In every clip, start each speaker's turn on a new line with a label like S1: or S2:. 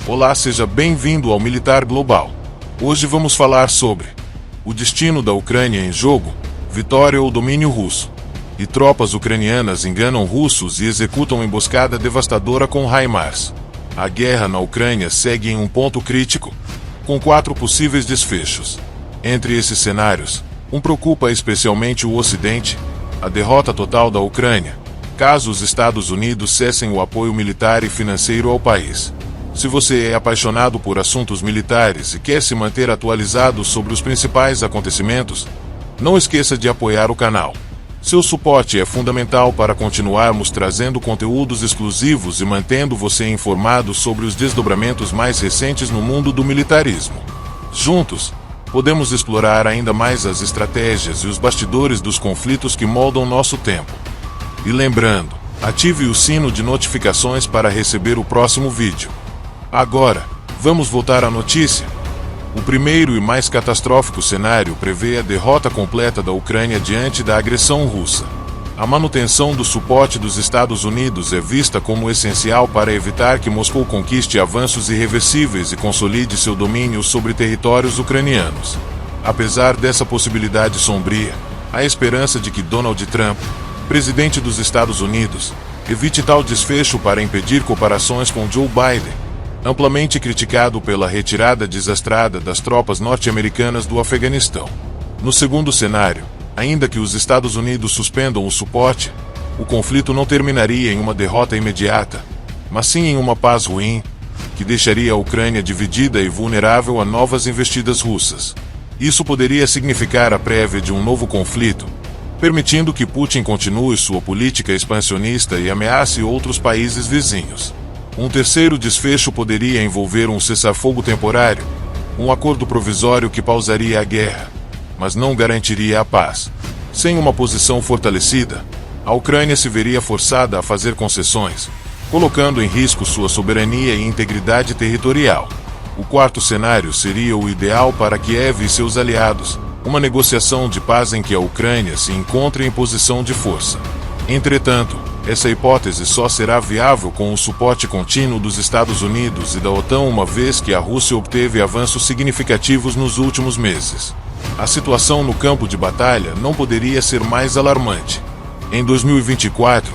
S1: Olá, seja bem-vindo ao Militar Global. Hoje vamos falar sobre o destino da Ucrânia em jogo, vitória ou domínio russo. E tropas ucranianas enganam russos e executam emboscada devastadora com HIMARS. A guerra na Ucrânia segue em um ponto crítico, com 4 possíveis desfechos. Entre esses cenários, um preocupa especialmente o Ocidente: a derrota total da Ucrânia, caso os Estados Unidos cessem o apoio militar e financeiro ao país. Se você é apaixonado por assuntos militares e quer se manter atualizado sobre os principais acontecimentos, não esqueça de apoiar o canal. Seu suporte é fundamental para continuarmos trazendo conteúdos exclusivos e mantendo você informado sobre os desdobramentos mais recentes no mundo do militarismo. Juntos, podemos explorar ainda mais as estratégias e os bastidores dos conflitos que moldam nosso tempo. E lembrando, ative o sino de notificações para receber o próximo vídeo. Agora, vamos voltar à notícia. O primeiro e mais catastrófico cenário prevê a derrota completa da Ucrânia diante da agressão russa. A manutenção do suporte dos Estados Unidos é vista como essencial para evitar que Moscou conquiste avanços irreversíveis e consolide seu domínio sobre territórios ucranianos. Apesar dessa possibilidade sombria, há esperança de que Donald Trump, presidente dos Estados Unidos, evite tal desfecho para impedir comparações com Joe Biden, amplamente criticado pela retirada desastrada das tropas norte-americanas do Afeganistão. No segundo cenário, ainda que os Estados Unidos suspendam o suporte, o conflito não terminaria em uma derrota imediata, mas sim em uma paz ruim, que deixaria a Ucrânia dividida e vulnerável a novas investidas russas. Isso poderia significar a prévia de um novo conflito, permitindo que Putin continue sua política expansionista e ameace outros países vizinhos. Um terceiro desfecho poderia envolver um cessar-fogo temporário, um acordo provisório que pausaria a guerra, mas não garantiria a paz. Sem uma posição fortalecida, a Ucrânia se veria forçada a fazer concessões, colocando em risco sua soberania e integridade territorial. O quarto cenário seria o ideal para Kiev e seus aliados, uma negociação de paz em que a Ucrânia se encontre em posição de força. Entretanto, essa hipótese só será viável com o suporte contínuo dos Estados Unidos e da OTAN, uma vez que a Rússia obteve avanços significativos nos últimos meses. A situação no campo de batalha não poderia ser mais alarmante. Em 2024,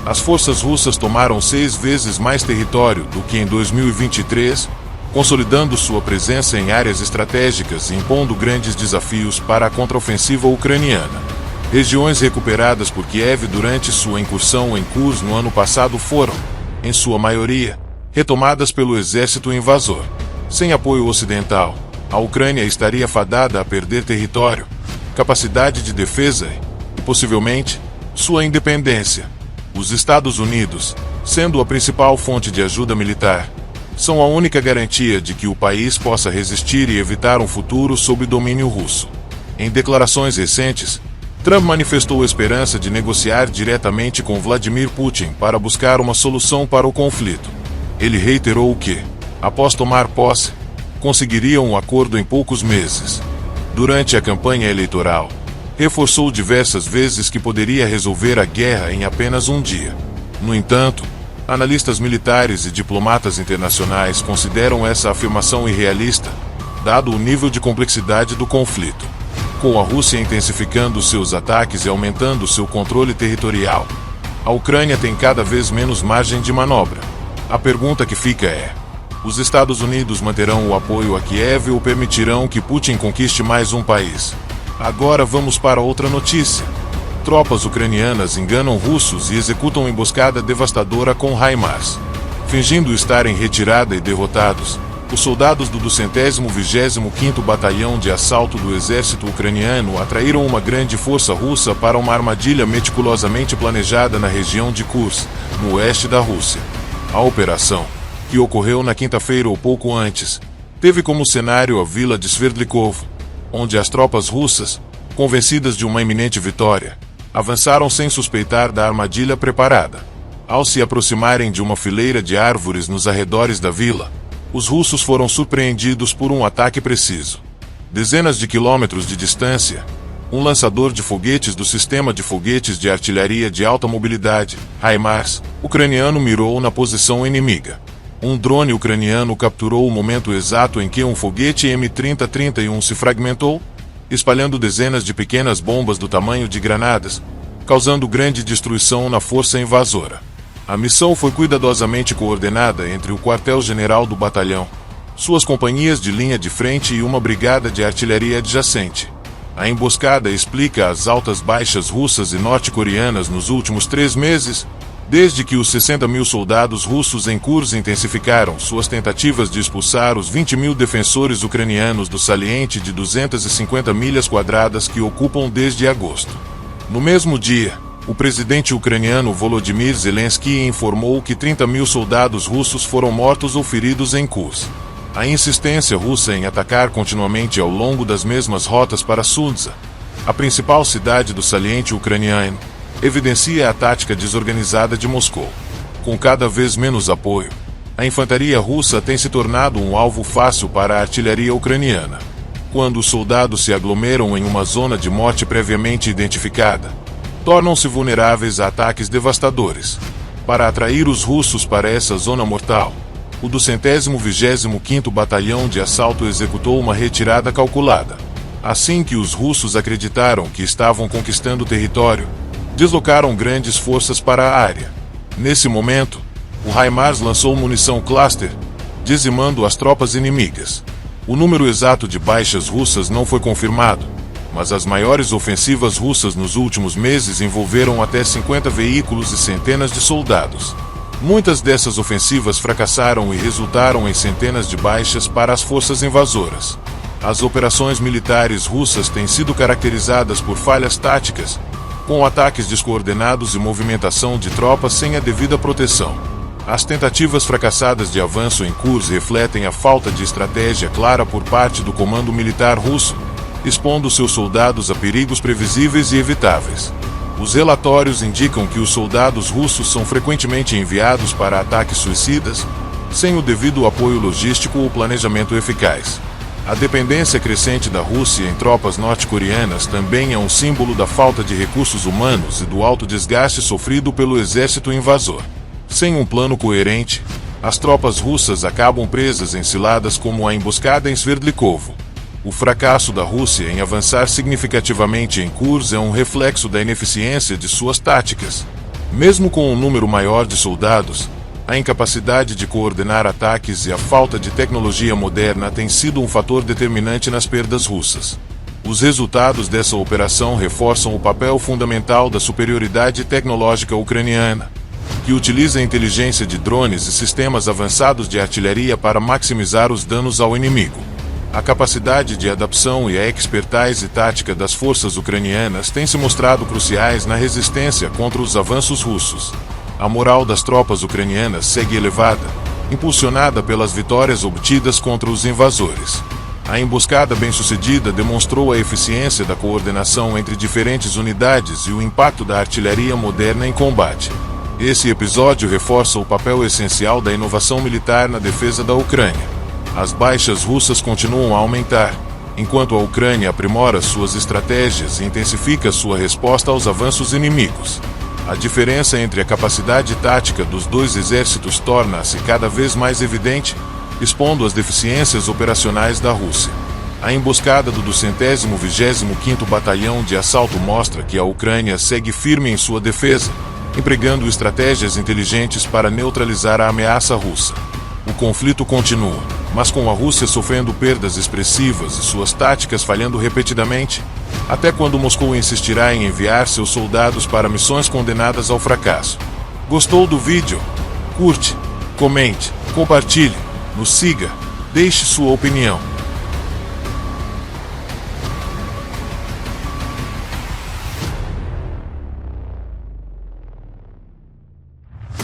S1: as forças russas tomaram 6 vezes mais território do que em 2023, consolidando sua presença em áreas estratégicas e impondo grandes desafios para a contraofensiva ucraniana. Regiões recuperadas por Kiev durante sua incursão em Kursk no ano passado foram, em sua maioria, retomadas pelo exército invasor. Sem apoio ocidental, a Ucrânia estaria fadada a perder território, capacidade de defesa e, possivelmente, sua independência. Os Estados Unidos, sendo a principal fonte de ajuda militar, são a única garantia de que o país possa resistir e evitar um futuro sob domínio russo. Em declarações recentes, Trump manifestou esperança de negociar diretamente com Vladimir Putin para buscar uma solução para o conflito. Ele reiterou que, após tomar posse, conseguiria um acordo em poucos meses. Durante a campanha eleitoral, reforçou diversas vezes que poderia resolver a guerra em apenas um dia. No entanto, analistas militares e diplomatas internacionais consideram essa afirmação irrealista, dado o nível de complexidade do conflito. Com a Rússia intensificando seus ataques e aumentando seu controle territorial, a Ucrânia tem cada vez menos margem de manobra. A pergunta que fica é: os Estados Unidos manterão o apoio a Kiev ou permitirão que Putin conquiste mais um país? Agora vamos para outra notícia. Tropas ucranianas enganam russos e executam emboscada devastadora com HIMARS. Fingindo estar em retirada e derrotados, os soldados do 225º Batalhão de Assalto do Exército Ucraniano atraíram uma grande força russa para uma armadilha meticulosamente planejada na região de Kursk, no oeste da Rússia. A operação, que ocorreu na quinta-feira ou pouco antes, teve como cenário a vila de Sverdlikov, onde as tropas russas, convencidas de uma iminente vitória, avançaram sem suspeitar da armadilha preparada. Ao se aproximarem de uma fileira de árvores nos arredores da vila, os russos foram surpreendidos por um ataque preciso. Dezenas de quilômetros de distância, um lançador de foguetes do sistema de foguetes de artilharia de alta mobilidade, HIMARS, ucraniano mirou na posição inimiga. Um drone ucraniano capturou o momento exato em que um foguete M30-31 se fragmentou, espalhando dezenas de pequenas bombas do tamanho de granadas, causando grande destruição na força invasora. A missão foi cuidadosamente coordenada entre o quartel-general do batalhão, suas companhias de linha de frente e uma brigada de artilharia adjacente. A emboscada explica as altas baixas russas e norte-coreanas nos últimos 3 meses, desde que os 60 mil soldados russos em Kursk intensificaram suas tentativas de expulsar os 20 mil defensores ucranianos do saliente de 250 milhas quadradas que ocupam desde agosto. No mesmo dia, o presidente ucraniano Volodymyr Zelensky informou que 30 mil soldados russos foram mortos ou feridos em Kursk. A insistência russa em atacar continuamente ao longo das mesmas rotas para Sudza, a principal cidade do saliente ucraniano, evidencia a tática desorganizada de Moscou. Com cada vez menos apoio, a infantaria russa tem se tornado um alvo fácil para a artilharia ucraniana. Quando os soldados se aglomeram em uma zona de morte previamente identificada, tornam-se vulneráveis a ataques devastadores. Para atrair os russos para essa zona mortal, o 225º Batalhão de Assalto executou uma retirada calculada. Assim que os russos acreditaram que estavam conquistando território, deslocaram grandes forças para a área. Nesse momento, o HIMARS lançou munição cluster, dizimando as tropas inimigas. O número exato de baixas russas não foi confirmado, mas as maiores ofensivas russas nos últimos meses envolveram até 50 veículos e centenas de soldados. Muitas dessas ofensivas fracassaram e resultaram em centenas de baixas para as forças invasoras. As operações militares russas têm sido caracterizadas por falhas táticas, com ataques descoordenados e movimentação de tropas sem a devida proteção. As tentativas fracassadas de avanço em Kursk refletem a falta de estratégia clara por parte do comando militar russo, expondo seus soldados a perigos previsíveis e evitáveis. Os relatórios indicam que os soldados russos são frequentemente enviados para ataques suicidas, sem o devido apoio logístico ou planejamento eficaz. A dependência crescente da Rússia em tropas norte-coreanas também é um símbolo da falta de recursos humanos e do alto desgaste sofrido pelo exército invasor. Sem um plano coerente, as tropas russas acabam presas em ciladas como a emboscada em Sverdlikovo. O fracasso da Rússia em avançar significativamente em Kursk é um reflexo da ineficiência de suas táticas. Mesmo com um número maior de soldados, a incapacidade de coordenar ataques e a falta de tecnologia moderna tem sido um fator determinante nas perdas russas. Os resultados dessa operação reforçam o papel fundamental da superioridade tecnológica ucraniana, que utiliza a inteligência de drones e sistemas avançados de artilharia para maximizar os danos ao inimigo. A capacidade de adaptação e a expertise tática das forças ucranianas têm se mostrado cruciais na resistência contra os avanços russos. A moral das tropas ucranianas segue elevada, impulsionada pelas vitórias obtidas contra os invasores. A emboscada bem-sucedida demonstrou a eficiência da coordenação entre diferentes unidades e o impacto da artilharia moderna em combate. Esse episódio reforça o papel essencial da inovação militar na defesa da Ucrânia. As baixas russas continuam a aumentar, enquanto a Ucrânia aprimora suas estratégias e intensifica sua resposta aos avanços inimigos. A diferença entre a capacidade tática dos dois exércitos torna-se cada vez mais evidente, expondo as deficiências operacionais da Rússia. A emboscada do 225º Batalhão de Assalto mostra que a Ucrânia segue firme em sua defesa, empregando estratégias inteligentes para neutralizar a ameaça russa. O conflito continua, mas com a Rússia sofrendo perdas expressivas e suas táticas falhando repetidamente, até quando Moscou insistirá em enviar seus soldados para missões condenadas ao fracasso. Gostou do vídeo? Curte, comente, compartilhe, nos siga, deixe sua opinião.